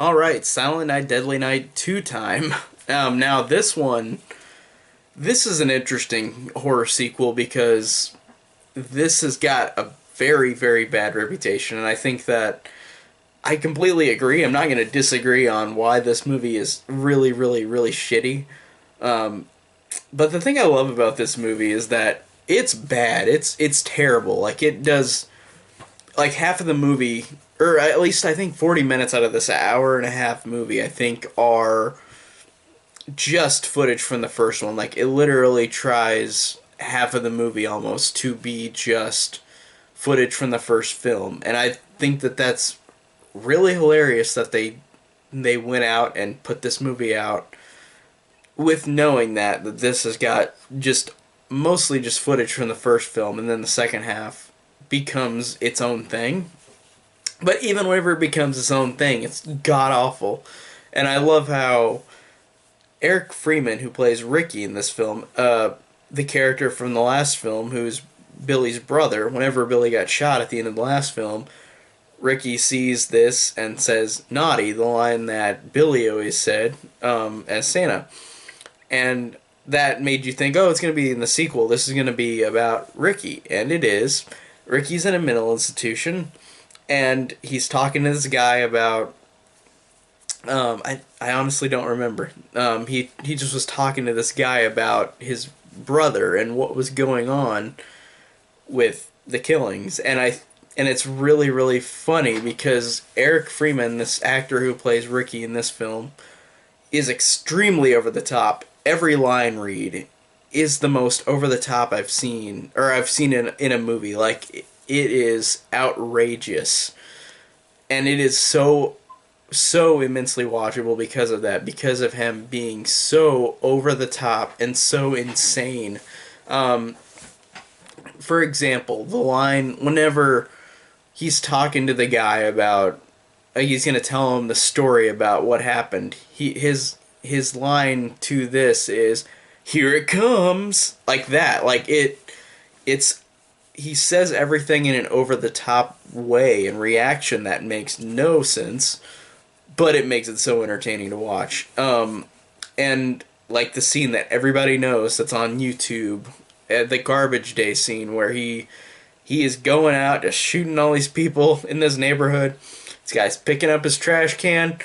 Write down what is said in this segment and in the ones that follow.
All right, Silent Night, Deadly Night 2 time. Now this is an interesting horror sequel because this has got a very, very bad reputation, and I think that I completely agree. I'm not going to disagree on why this movie is really, really, really shitty. Um, but the thing I love about this movie is that it's bad. It's terrible. Like it does like half of the movie, or at least I think 40 minutes out of this hour and a half movie, I think are just footage from the first one. Like it literally tries half of the movie almost to be just footage from the first film, and I think that that's really hilarious that they went out and put this movie out with knowing that this has got just mostly just footage from the first film, and then the second half becomes its own thing. But even whenever it becomes its own thing, it's god awful. And I love how Eric Freeman, who plays Ricky in this film, the character from the last film, who's Billy's brother, whenever Billy got shot at the end of the last film, Ricky sees this and says, "Naughty," the line that Billy always said as Santa. And that made you think, oh, it's going to be in the sequel. This is going to be about Ricky. And it is. Ricky's in a mental institution, and he's talking to this guy about I honestly don't remember. He just was talking to this guy about his brother and what was going on with the killings, and it's really really funny because Eric Freeman, this actor who plays Ricky in this film, is extremely over the top. Every line read is the most over the top I've seen in a movie. Like it is outrageous, and it is so immensely watchable because of that, because of him being so over the top and so insane. Um, for example, the line whenever he's talking to the guy about he's gonna tell him the story about what happened. His line to this is, "Here it comes," like that. Like it's he says everything in an over the top way and reaction that makes no sense, but it makes it so entertaining to watch. And like the scene that everybody knows that's on YouTube, the garbage day scene where he is going out just shooting all these people in this neighborhood. This guy's picking up his trash can,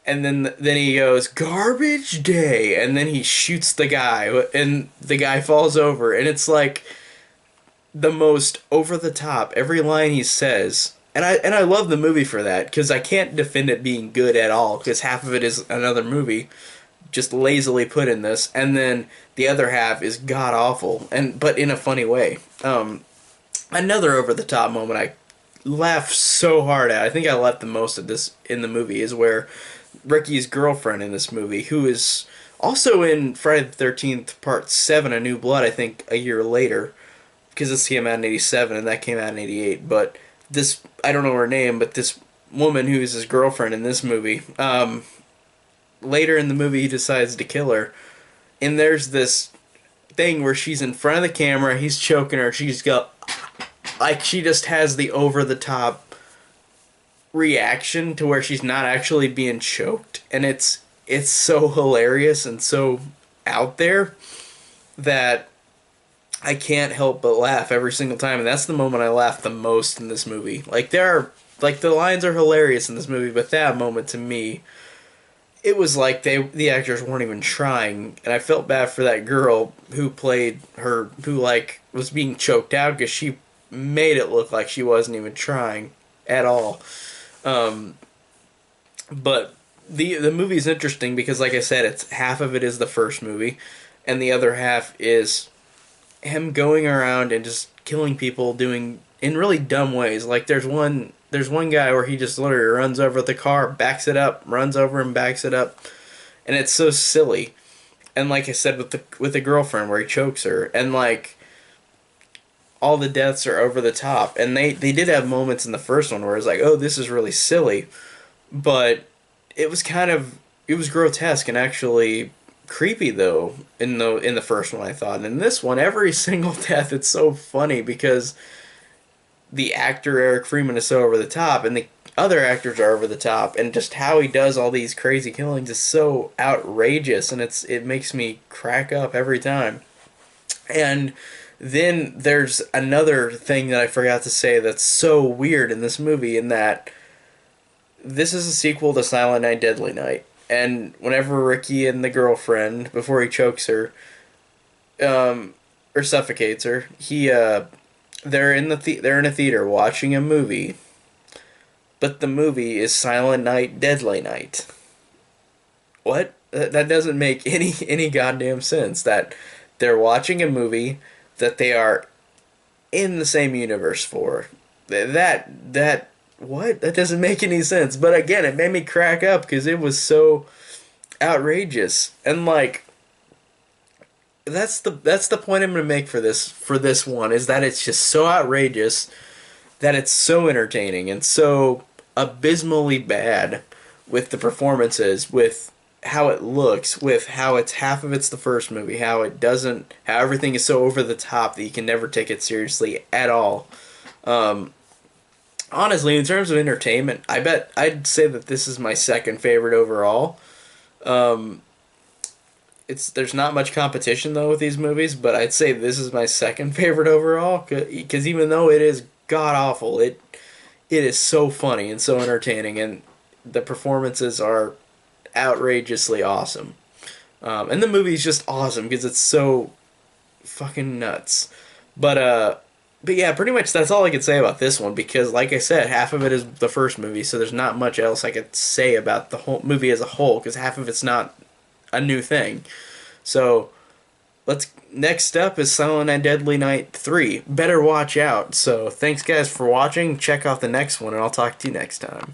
and then he goes, "Garbage day," and then he shoots the guy, and the guy falls over, and it's like the most over the top. Every line he says, and I love the movie for that because I can't defend it being good at all because half of it is another movie just lazily put in this, and then the other half is god awful, and but in a funny way. Another over the top moment I laughed so hard at. I think I laughed the most at this in the movie is where Ricky's girlfriend in this movie, who is also in Friday the 13th Part 7, A New Blood, I think a year later, because this came out in 87 and that came out in 88, but this, I don't know her name, but this woman who is his girlfriend in this movie, later in the movie he decides to kill her, and there's this thing where she's in front of the camera, he's choking her, she's got, like, she just has the over-the-top reaction to where she's not actually being choked, and it's so hilarious and so out there that I can't help but laugh every single time, and that's the moment I laugh the most in this movie. Like the lines are hilarious in this movie, but that moment to me, it was like the actors weren't even trying, and I felt bad for that girl who played her, who like was being choked out because she made it look like she wasn't even trying at all. Um, but the movie is interesting because, like I said, it's half of it is the first movie, and the other half is him going around and just killing people doing in really dumb ways. Like there's one guy where he just literally runs over the car, backs it up, runs over and backs it up, and it's so silly. And like I said with the girlfriend where he chokes her, and like all the deaths are over the top. And they did have moments in the first one where it's like, oh, this is really silly, but it was grotesque and actually creepy though in the first one, I thought. And in this one, every single death, it's so funny because the actor Eric Freeman is so over the top, and other actors are over the top, and just how he does all these crazy killings is so outrageous, and it makes me crack up every time. And then there's another thing that I forgot to say that's so weird in this movie, in that this is a sequel to Silent Night, Deadly Night. And whenever Ricky and the girlfriend, before he chokes her, or suffocates her, they're in a theater watching a movie, but the movie is Silent Night, Deadly Night. What? That doesn't make any goddamn sense. That they're watching a movie that they are in the same universe for. That what? That doesn't make any sense. But again, it made me crack up because it was so outrageous. And like, that's the point I'm gonna make for this one, is that it's just so outrageous that it's so entertaining and so abysmally bad, with the performances, with how it looks, with how it's half of it's the first movie, how everything is so over the top that you can never take it seriously at all. Honestly, in terms of entertainment, I bet I'd say that this is my second favorite overall. There's not much competition though with these movies, but I'd say this is my second favorite overall, because even though it is god awful, it is so funny and so entertaining, and the performances are outrageously awesome. And the movie's just awesome because it's so fucking nuts. But yeah, pretty much that's all I could say about this one, because like I said, half of it is the first movie, so there's not much else I could say about the whole movie as a whole, because half of it's not a new thing. So next up is Silent Night Deadly Night 3. Better watch out. So thanks guys for watching. Check out the next one, and I'll talk to you next time.